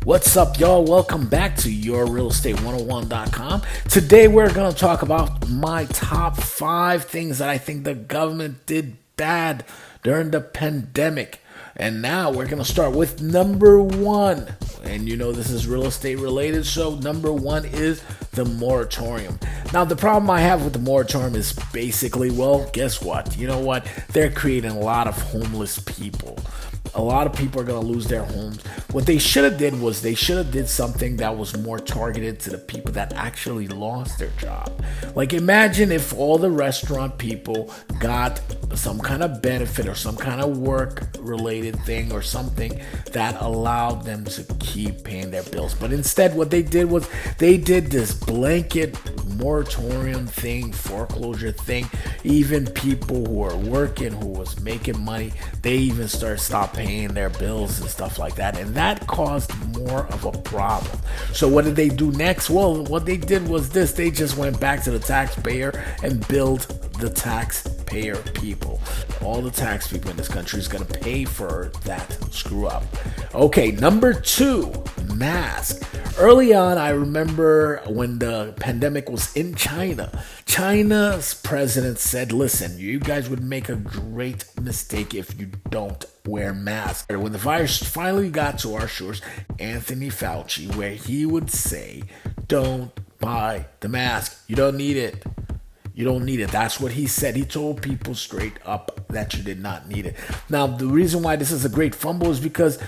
What's up, y'all? Welcome back to yourrealestate101.com. Today, we're going to talk about my top 5 things that I think the government did bad during the pandemic. And now we're going to start with number 1. And you know this is real estate related, so number 1 is the moratorium. Now, the problem I have with the moratorium is basically, well, guess what? You know what? They're creating a lot of homeless people. A lot of people are going to lose their homes. What they should have did was they should have did something that was more targeted to the people that actually lost their job. Like, imagine if all the restaurant people got some kind of benefit or some kind of work-related thing or something that allowed them to keep paying their bills. But instead, what they did was they did this blanket moratorium thing, foreclosure thing. Even people who are working, who was making money, they even stopped paying their bills and stuff like that, and that caused more of a problem. So what did they do next? Well, what they did was this: they just went back to the taxpayer and billed the taxpayer people. All the tax people in this country is going to pay for that screw up. Okay, number 2, mask. Early on, I remember when the pandemic was in China, China's president said, listen, you guys would make a great mistake if you don't wear masks. When the virus finally got to our shores, Anthony Fauci, where he would say, don't buy the mask. You don't need it. You don't need it. That's what he said. He told people straight up that you did not need it. Now, the reason why this is a great fumble is because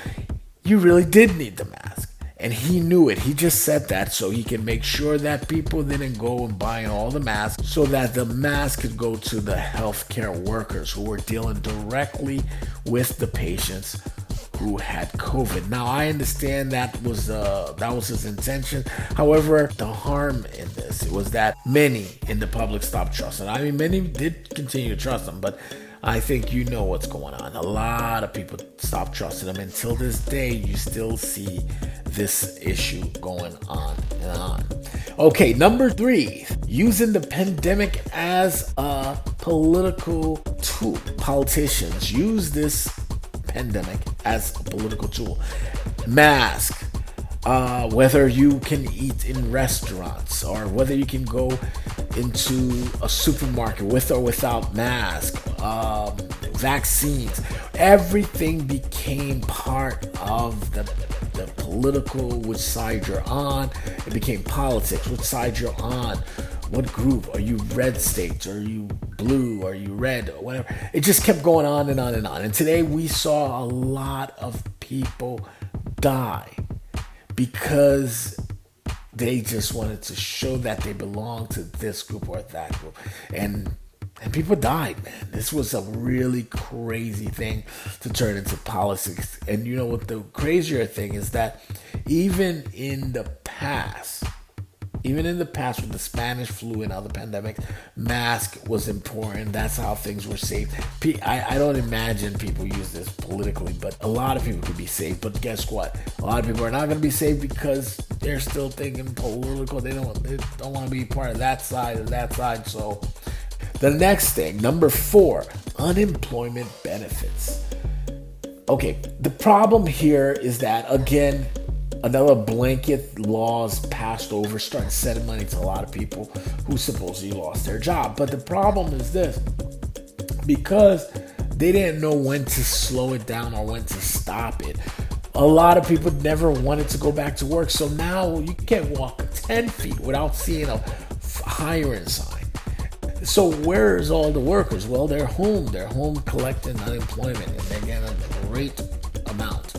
you really did need the mask. And he knew it. He just said that so he can make sure that people didn't go and buy all the masks, so that the mask could go to the healthcare workers who were dealing directly with the patients who had COVID. Now, I understand that was his intention. However, the harm in this was that many in the public stopped trusting. I mean, many did continue to trust him, but I think you know what's going on. A lot of people stopped trusting him. Until this day, you still see this issue going on and on. Okay, number 3, using the pandemic as a political tool. Politicians use this pandemic as a political tool. Mask. Whether you can eat in restaurants or whether you can go into a supermarket with or without mask, vaccines, everything became part of the political, which side you're on. It became politics, which side you're on. What group? Are you red states? Are you blue? Are you red? Or whatever. It just kept going on and on and on. And today we saw a lot of people die because they just wanted to show that they belong to this group or that group. And people died, man. This was a really crazy thing to turn into politics. And you know what the crazier thing is, that even in the past with the Spanish flu and other pandemics, mask was important. That's how things were saved. I don't imagine people use this politically, but a lot of people could be saved. But guess what? A lot of people are not going to be saved because they're still thinking political. They don't want to be part of that side or that side. So the next thing, number 4, unemployment benefits. Okay, the problem here is that, again, another blanket laws passed over, started sending money to a lot of people who supposedly lost their job. But the problem is this: because they didn't know when to slow it down or when to stop it, a lot of people never wanted to go back to work. So now you can't walk 10 feet without seeing a hiring sign. So where's all the workers? Well, they're home collecting unemployment, and they're getting a great amount.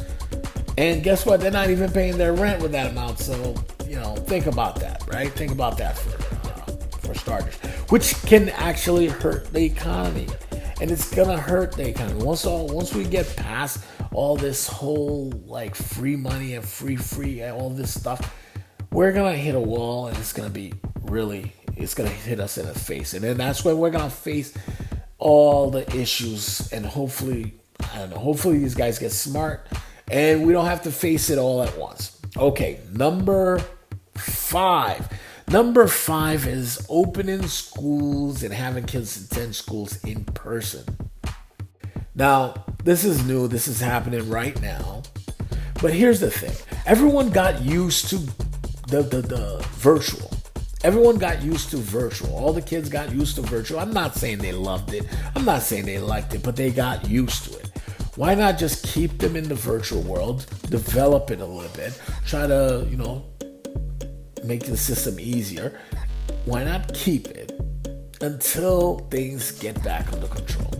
And guess what? They're not even paying their rent with that amount. So, think about that, right? Think about that for starters, which can actually hurt the economy. And it's going to hurt the economy. Once we get past all this whole free money and free all this stuff, we're going to hit a wall, and it's going to hit us in the face. And then that's when we're going to face all the issues. And hopefully these guys get smart and we don't have to face it all at once. Okay, number 5. Number 5 is opening schools and having kids attend schools in person. Now, this is new. This is happening right now. But here's the thing. Everyone got used to the virtual. Everyone got used to virtual. All the kids got used to virtual. I'm not saying they loved it. I'm not saying they liked it, but they got used to it. Why not just keep them in the virtual world, develop it a little bit, try to, make the system easier. Why not keep it until things get back under control?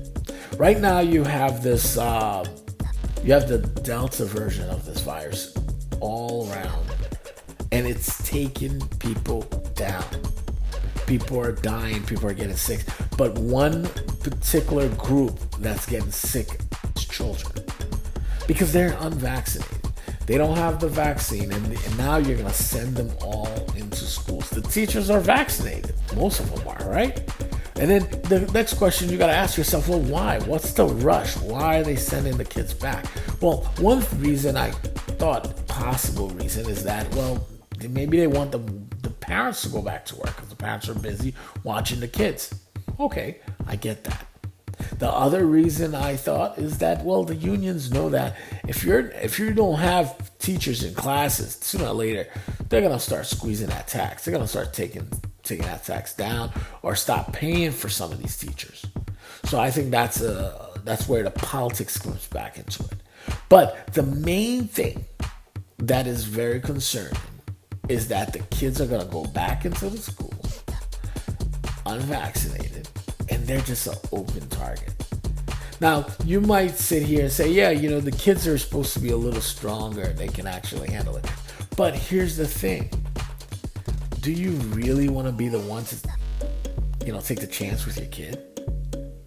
Right now you have this, you have the Delta version of this virus all around, and it's taking people down. People are dying, people are getting sick, but one particular group that's getting sick is children, because they're unvaccinated. They don't have the vaccine, and now you're going to send them all into schools. The teachers are vaccinated. Most of them are, right? And then the next question you got to ask yourself, well, why? What's the rush? Why are they sending the kids back? Well, one reason I thought, possible reason, is that, well, maybe they want the parents to go back to work because the parents are busy watching the kids. Okay, I get that. The other reason I thought is that, well, the unions know that if you don't have teachers in classes, sooner or later, they're going to start squeezing that tax. They're going to start taking that tax down or stop paying for some of these teachers. So I think that's where the politics comes back into it. But the main thing that is very concerning is that the kids are going to go back into the schools unvaccinated, and they're just an open target. Now, you might sit here and say, yeah, the kids are supposed to be a little stronger and they can actually handle it. But here's the thing. Do you really want to be the one to, take the chance with your kid?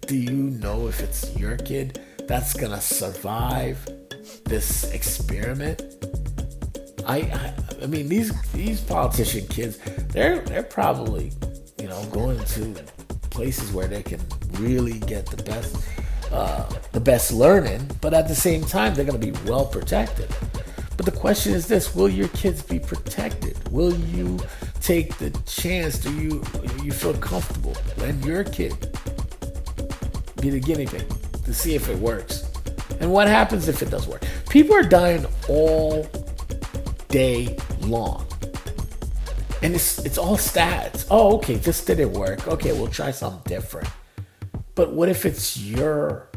Do you know if it's your kid that's going to survive this experiment? I mean, these politician kids, they're probably, going to places where they can really get the best learning, but at the same time, they're going to be well protected. But the question is this: will your kids be protected? Will you take the chance? Do you feel comfortable letting your kid be the guinea pig to see if it works? And what happens if it does work? People are dying all day long. And it's all stats. Oh, okay, this didn't work. Okay, we'll try something different. But what if it's your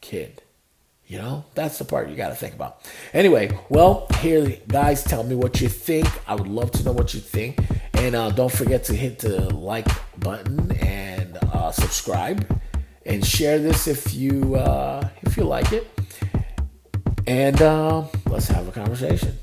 kid? That's the part you got to think about. Anyway, well, here, guys, tell me what you think. I would love to know what you think. And don't forget to hit the like button and subscribe. And share this if you like it. And let's have a conversation.